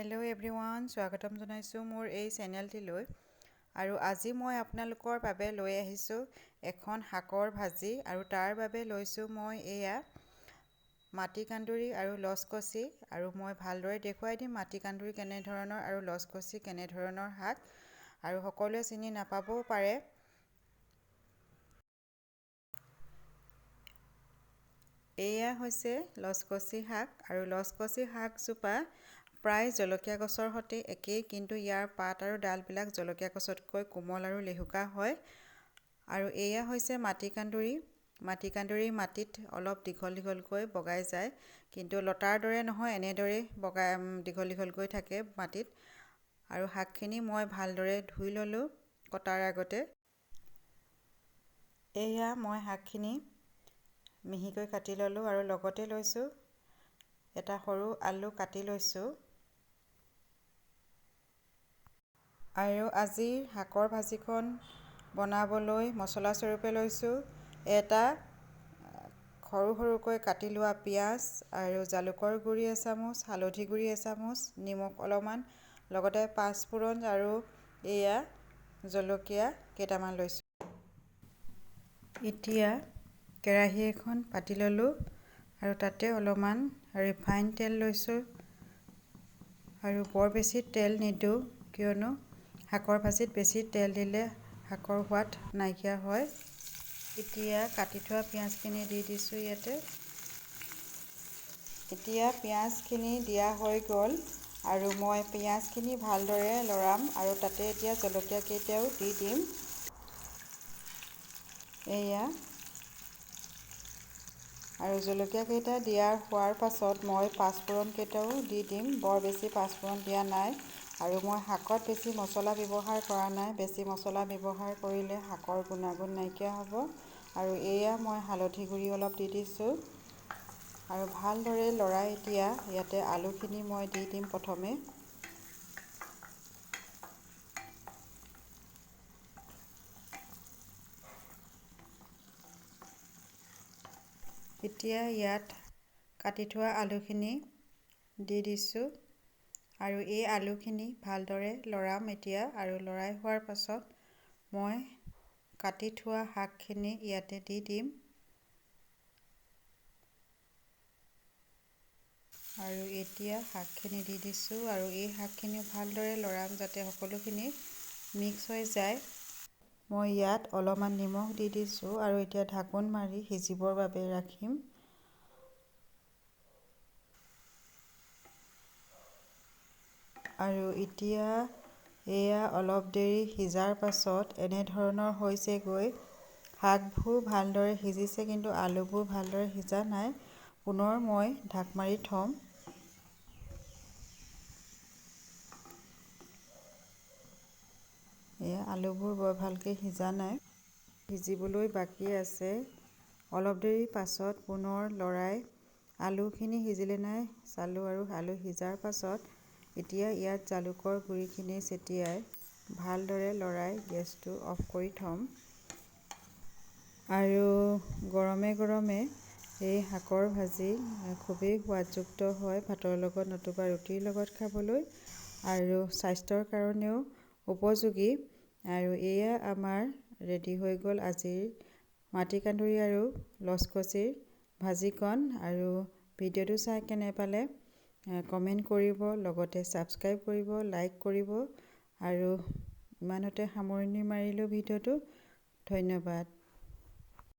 Hello' everyone, স্বাগতম জনাইছোঁ মোৰ এই চেনেলটিলৈ। আৰু আজি মই আপোনালোকৰ বাবে লৈ আহিছোঁ এখন শাকৰ ভাজি, আৰু তাৰ বাবে লৈছোঁ মই এয়া মাটিকান্দুৰী আৰু লচকচি। আৰু মই ভালদৰে দেখুৱাই দিম মাটিকান্দুৰী কেনেধৰণৰ আৰু লচকচি কেনেধৰণৰ শাক, আৰু সকলোৱে চিনি নাপাবও পাৰে। এয়া হৈছে লচকচি শাক, আৰু লচকচি শাকজোপা প্ৰায় জলকীয়া গছৰ সৈতে একেই, কিন্তু ইয়াৰ পাত আৰু ডালবিলাক জলকীয়া গছতকৈ কোমল আৰু লেহুকা হয়। আৰু এয়া হৈছে মাটিকান্দুৰী মাটিত অলপ দীঘল দীঘলকৈ বগাই যায়, কিন্তু লতাৰ দৰে নহয়, এনেদৰে বগাই দীঘল দীঘলকৈ থাকে মাটিত। আৰু শাকখিনি মই ভালদৰে ধুই ল'লোঁ কটাৰ আগতে। এয়া মই শাকখিনি মিহিকৈ কাটি ল'লোঁ, আৰু লগতে লৈছোঁ এটা সৰু আলু কাটি লৈছোঁ। আৰু আজিৰ শাকৰ ভাজিখন বনাবলৈ মছলা স্বৰূপে লৈছোঁ এটা সৰু সৰুকৈ কাটি লোৱা পিঁয়াজ, আৰু জালুকৰ গুড়ি এচামুচ, হালধি গুড়ি এচামুচ, নিমখ অলপমান, লগতে পাঁচফোৰণ আৰু এয়া জলকীয়া কেইটামান লৈছোঁ। এতিয়া কেৰাহী এখন পাতি ল'লোঁ, আৰু তাতে অলপমান ৰিফাইন তেল লৈছোঁ। আৰু বৰ বেছি তেল নিদিওঁ, কিয়নো শাকৰ ভাজিত বেছি তেল দিলে শাকৰ সোৱাদ নাইকিয়া হয়। এতিয়া কাটি থোৱা পিঁয়াজখিনি দি দিছোঁ ইয়াতে। এতিয়া পিঁয়াজখিনি দিয়া হৈ গ'ল, আৰু মই পিঁয়াজখিনি ভালদৰে লৰাম, আৰু তাতে এতিয়া জলকীয়া কেইটাও দি দিম। এয়া আৰু জলকীয়া কেইটা হোৱাৰ পাছত মই পাঁচফোৰণ কেইটাও দি দিম। বৰ বেছি পাঁচফোৰণ দিয়া নাই, আৰু মই শাকত বেছি মছলা ব্যৱহাৰ কৰা নাই। বেছি মছলা ব্যৱহাৰ কৰিলে শাকৰ গুণাগুণ নাইকিয়া হ'ব। আৰু এয়া মই হালধি গুড়ি অলপ দি দিছোঁ, আৰু ভালদৰে লৰাই এতিয়া ইয়াতে আলুখিনি মই দি দিম প্ৰথমে। এতিয়া ইয়াত কাটি থোৱা আলুখিনি দি দিছোঁ, আৰু এই আলুখিনি ভালদৰে লৰাম এতিয়া। আৰু লৰাই হোৱাৰ পাছত মই কাটি থোৱা শাকখিনি ইয়াতে দি দিম। আৰু এতিয়া শাকখিনি দি দিছোঁ, আৰু এই শাকখিনি ভালদৰে লৰাম যাতে সকলোখিনি মিক্স হৈ যায়। মই ইয়াত অলপমান নিমখ দি দিছোঁ, আৰু এতিয়া ঢাকোন মাৰি সিজিবৰ বাবে ৰাখিম। আৰু এতিয়া এয়া অলপ দেৰি সিজাৰ পাছত এনেধৰণৰ হৈছেগৈ। শাকবোৰ ভালদৰে সিজিছে, কিন্তু আলুবোৰ ভালদৰে সিজা নাই। পুনৰ মই ঢাক মাৰি থ'ম। এয়া আলুবোৰ বৰ ভালকৈ সিজা নাই, সিজিবলৈ বাকী আছে। অলপ দেৰি পাছত পুনৰ লৰাই আলুখিনি সিজিলে নাই চালোঁ, আৰু আলু সিজাৰ পাছত এতিয়া ইয়াত জালুকৰ গুড়িখিনি ছটিয়াই ভালদৰে লৰাই গেছটো অফ কৰি থ'ম। আৰু গৰমে গৰমে এই শাকৰ ভাজি খুবেই সোৱাদযুক্ত হয় ভাতৰ লগত নতুবা ৰুটিৰ লগত খাবলৈ, আৰু স্বাস্থ্যৰ কাৰণেও উপযোগী। আৰু এয়া আমাৰ ৰেডি হৈ গ'ল আজিৰ মাটিকান্দুৰী আৰু লচকচিৰ ভাজিকণ। আৰু ভিডিঅ'টো চাই কেনে পালে কমেণ্ট কৰিব, লগতে ছাবস্ক্ৰাইব কৰিব, লাইক কৰিব। আৰু ইমানতে সামৰণি মাৰিলোঁ ভিডিঅ'টো। ধন্যবাদ।